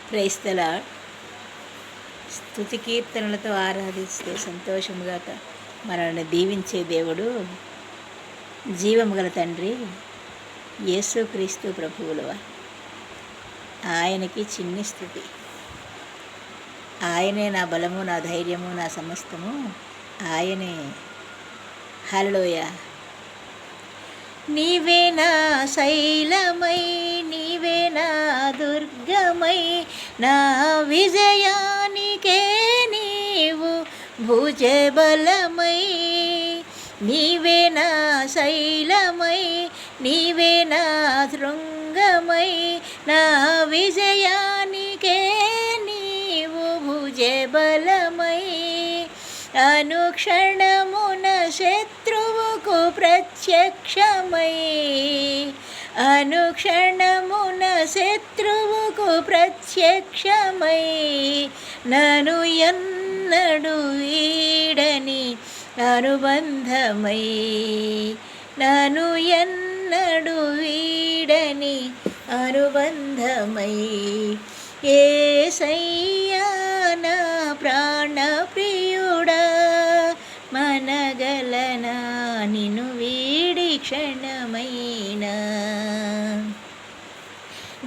Praise the lord. స్తుతి కీర్తనలతో ఆరాధిస్తూ సంతోషముగా మనల్ని దీవించే దేవుడు, జీవము గల తండ్రి యేసుక్రీస్తు ప్రభువులవారు. ఆయనకి చిన్ని స్తుతి. ఆయనే నా బలము, నా ధైర్యము, నా సమస్తము ఆయనే. హల్లెలూయా. నీవే నా శైలమై, నీవే నా దుర్గమై, నా విజయానికే నీవు భుజబలమై. నీవే నా శైలమై, నీవే నా శృంగమై, నా విజయానికే నీవు భుజబలమై. అనుక్షణమున శత్రువుకు ప్రత్యక్షమై, అనుక్షణమున శత్రువుకు ప్రత్యక్షమై, నన్ను ఎన్నడు వీడని అనుబంధమై, నన్ను ఎన్నడు వీడని అనుబంధమై. యేసయ్యా నా ప్రాణప్రియుడా, మనగలనా నిన్ను వీడి క్షణమైనా.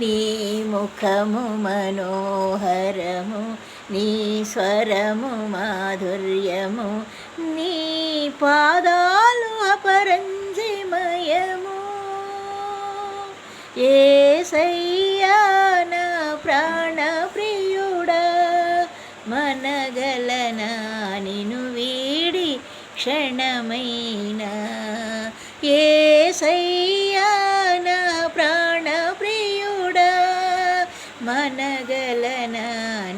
నీ ముఖము మనోహరము, నీ స్వరము మాధుర్యము, నీ పాదాలు అపరంజిమయము. యేసయ్యా నా ప్రాణప్రియుడా, మనగలనా నిన్ను వీడి క్షణమైనా. యేసయ్యా నా ప్రాణప్రియుడా, మనగలనా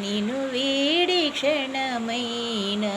నిన్ను వీడి క్షణమైనా.